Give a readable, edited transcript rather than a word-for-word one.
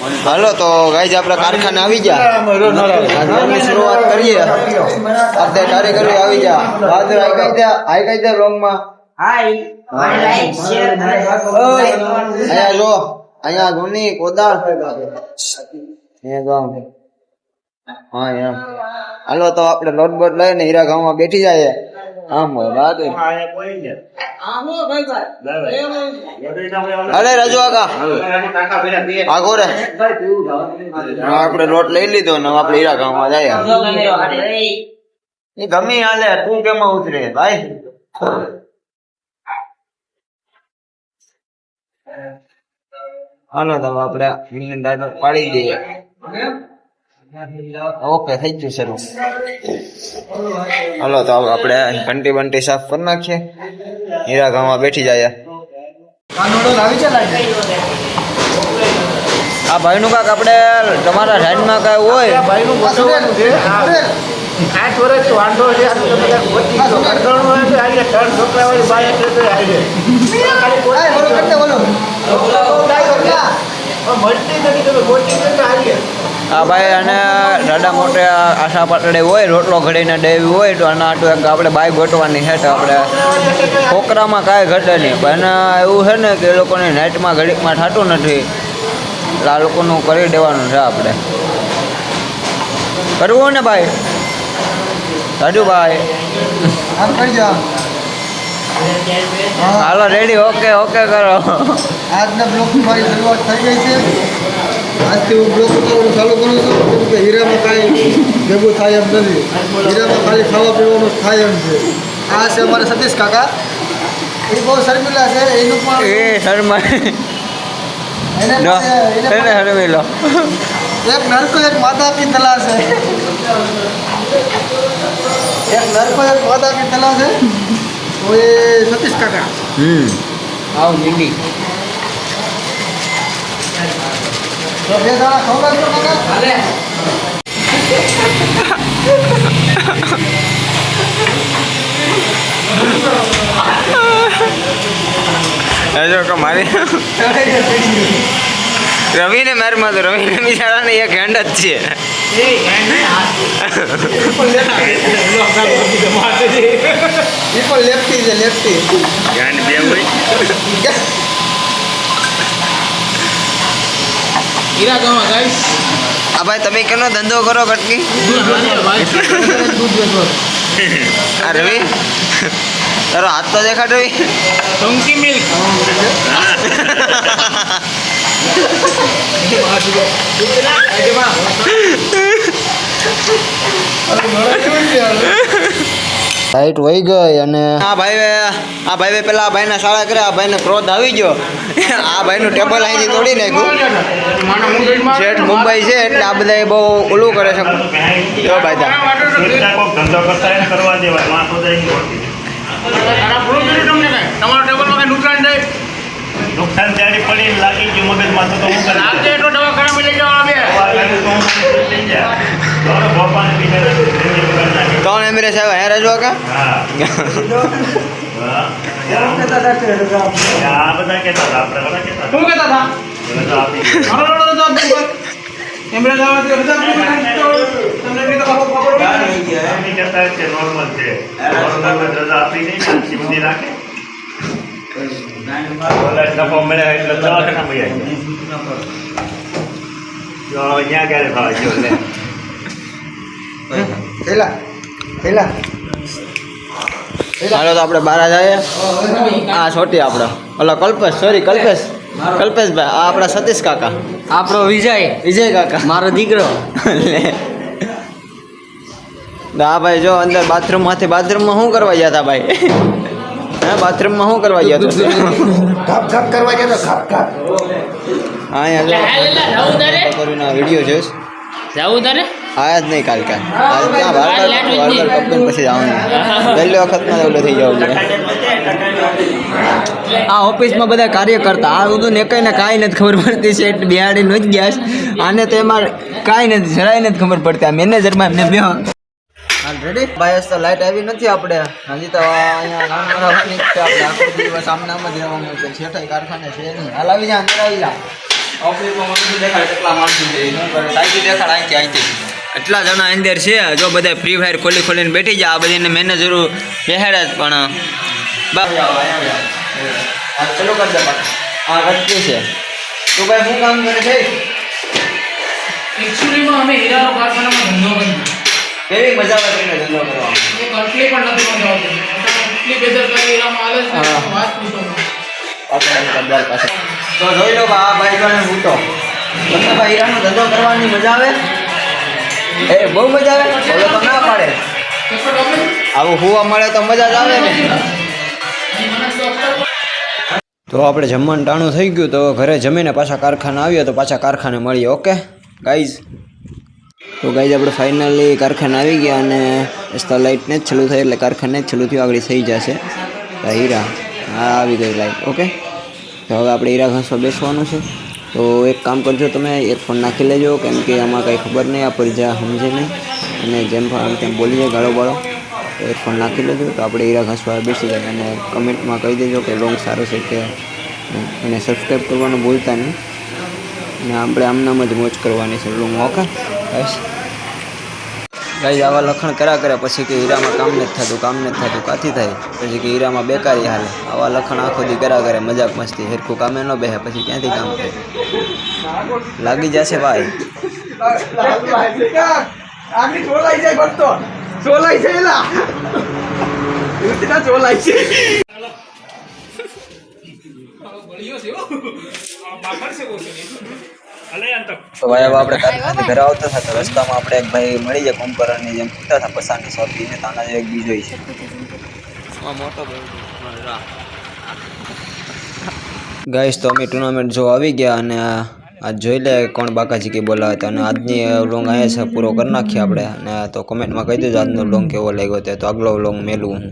હાલો તો ગાઈઝ આપણે કારખાને આવી ગયા શરૂઆત કરીએ આપણે કારીગરો આવી જા બહાદુર આઈ કઈ દે રોંગ માં અહીંયા જો અહીંયા ધોની કોદાળ હા એમ હાલો તો આપણે લોટ બોટ લઈને હીરા ગામમાં બેઠી જાય આમ બહાદુર અરે રાજુ આકા આગો રે આપણે લોટ લઈ લીધો ને આપણે હીરા ગામમાં જાય એ ગમી હાલે તું કેમાં ઉતરે ભાઈ હાલો તો આપણે પાડી દઈએ ઓકે થઈ ગયું શરૂ હાલો તો આપણે ઘંટી બંટી સાફ કરી નાખીએ હીરા ગામમાં બેઠી જાય આ ભાઈ નું કાક આપણે તમારા સાઈડમાં કઈ હોય ભાઈનું ગોઠવવાનું છે 8 વર્ષ વાંધો છે છોકરાવાળી બાય એટલે તો આવી આ ભાઈ અને દાદા મોટે આશા પાટડે હોય રોટલો ઘડીને દેવી હોય તો આના આટલું એક આપણે બાઈ ગોઠવાની છે તો આપણે છોકરામાં કાંઈ ઘટે નહીં પણ એવું છે ને કે એ લોકોની નાઇટમાં ઘડીકમાં થતું નથી એટલે આ લોકોનું કરી દેવાનું છે આપણે કરવું ને ભાઈ રાજુભાઈ હાલો રેડી ઓકે ઓકે કરો આજના બ્લોકની મારી શરૂઆત થઈ ગઈ છે આજથી હું બ્લોક ઉતારવાનું ચાલુ કરું છું કેમ કે હીરામાં કાંઈ ભેગું થાય એમ નથી હીરામાં ખાલી ખાવા પીવાનું થાય એમ છે આ છે અમારે સતીશ કાકા એ બહુ શર્મિલા છે એનું પણ એ શર્મા હરવી લો એક નરકો એક માતા કી તલા છે એક નરકો એક માતા કી તલા છે તો એ સતીશ કાકા આવ મીંડી તો બે દાણા ખવડાવજો કાકા હાલે કે મારી રવિને મારમાં તો રવિને બિચારાને એક હેન્ડ જ છે લેફ્ટી છે લેફ્ટી આ ભાઈ તમે કેનો ધંધો કરો કટકી આ રવિ તારો હાથ તો દેખાડ રવિ ટંકી મિલ્ક લાઈટ વહી ગઈ અને આ ભાઈ પેલા આ ભાઈને શાળા કરે આ ભાઈને ક્રોધ આવી ગયો આ ભાઈનું ટેબલ અહીંથી તોડી નાખ્યું શેઠ મુંબઈ છે એટલે આ બધા બહુ ઓલું કરે છે જો ભાઈ ધંધો કરતા એને કરવા દેવાય વાંધો તમારો ટેબલમાં કઈ નુકસાન થાય નુકસાન ત્યારે પડી લાગી ગયું મગજમાં તો હું લાગે એટલો દવાખાના લઈ જવા ત્રણ એમરે સાહેબ હે રજવા કા આ બધા કહેતા હતા આપણે બધા કહેતા શું કહેતા હતા નોર્મલ છે રજા આપી નહીં રાખે નફો મળે એટલે દવાખાના ત્યાં ક્યારે થવા ગયો લે હાલો તો આપણે બહાર જઈએ હા છોટી આપણે ઓલા કલ્પેશભાઈ આ આપણા સતીશ કાકા આપણો વિજય કાકા મારો દીકરો હા ભાઈ જો અંદર બાથરૂમમાં શું કરવા ગયા હતા ભાઈ હા બાથરૂમમાં શું કરવા ગયા હતા હા વિડીયો જોઈશ જવું તારે આયા જ નહીં કાલ પછી જવાનું પહેલી વખતમાં ઓલો થઈ જવું આ ઓફિસમાં બધા કાર્ય કરતા આ બધું ને કઈ ને કાંઈ નથી ખબર પડતી છે એટલે બિહાડી નો જ ગયા આને તો એમાં કાંઈ નથી જરાય નથી ખબર પડતી આ મેનેજરમાં એમને બે રેડી ભાઈ તો લાઈટ આવી નથી આપણે હજી તો અહીંયા કામ કરાવવાની છે આપણે આખો દિવસ સામનામાં જ રહેવાનું છે શેઠાઈ કારખાને છે નહીં હાલ આવી જા અંદર આવી જા ઓફિસમાં માણસો દેખાડે કેટલા માણસો છે શું કરે સાચી દેખાડ અહીંથી એટલા જણા અંદર છે જો બધા ફ્રી ફાયર ખોલીને બેઠી જાય આ બધીને મેનેજરો બેહાડે જ પણ ચલો કર દે હા રસ્તી છે તો ભાઈ શું કામ કરે છે એકચ્યુઅલીમાં અમે હીરાનો કારખાનામાં ધંધો કરીએ કેવી મજા આવે તમને ધંધો કરવામાં એ કંપની પણ નથી મજા આવતી એટલી બેદરકારી હીરામાં હાલે છે હા. કે વાત પૂછો માં. આપણે કદાર પાસે તો જોઈ લો આ ભાઈ જોડે હું તો તમને ભાઈ હીરાનો ધંધો કરવાની મજા આવે એ બહુ મજા આવે બોલો તો ના પાડે કેટલો ડોક્ટર આવું હુવા મળે તો મજા જ આવે ને તો આપણે જમવાનું ટાણું થઈ ગયું તો ઘરે જમીને પાછા કારખાને આવ્યો તો પાછા કારખાને મળીએ ઓકે ગાઈઝ તો ગાઈઝ આપણે ફાઇનલી કારખાને આવી ગયા અને લાઇટને જ ચાલુ થઈ એટલે કારખાને જ ચાલુ થયું આગળ થઈ જશે તો હીરા હા આવી ગઈ લાઇટ ઓકે તો હવે આપણે હીરા ઘસવા બેસવાનું છે તો એક કામ કરજો તમે એરફોન નાખી લેજો કેમ કે આમાં કંઈ ખબર નહીં આ પ્રજા સમજે નહીં અને જેમ આમ તેમ બોલી જાય ગાળો બાળો એરફોન નાખી લેજો તો આપણે હીરા ઘસવા બેસી જાય અને કમેન્ટમાં કહી દેજો કે લોંગ સારો છે કે અને સબસ્ક્રાઈબ કરવાનું ભૂલતા નહીં અને આપણે આમનામ જ મોજ કરવાની છે લોંગ ઓકે બસ ગાઈઝ આવા લખણ કર્યા કરે પછી કે હીરામાં કામ નથી થતું કાંથી થાય પછી કે હીરામાં બેકારી હાલે આવા લખણ આખો દી કર્યા કરે મજાક મસ્તી હેરખું કામે ન બેસે પછી ક્યાંથી કામ થાય લાગી જશે ભાઈ તો ભાઈ હવે આપણે કારખાને ઘરે આવતા હતા તો રસ્તામાં આપણે એક ભાઈ મળી જાય કોમ્પરની જેમ પીતા હતા પસારની શોપી ને તાના એક બીજો છે મોટો ગાઈસ તો અમે ટુર્નામેન્ટ જો આવી ગયા અને આજ જોઈ લે કોણ બાકાજી કે બોલાવે તો અને આજની વ્લોગ અહીંયા છે પૂરો કરી નાખીએ આપણે અને તો કમેન્ટમાં કહી દેજો આજનો વ્લોગ કેવો લાગ્યો તે તો આગલો વ્લોગ મેલું હું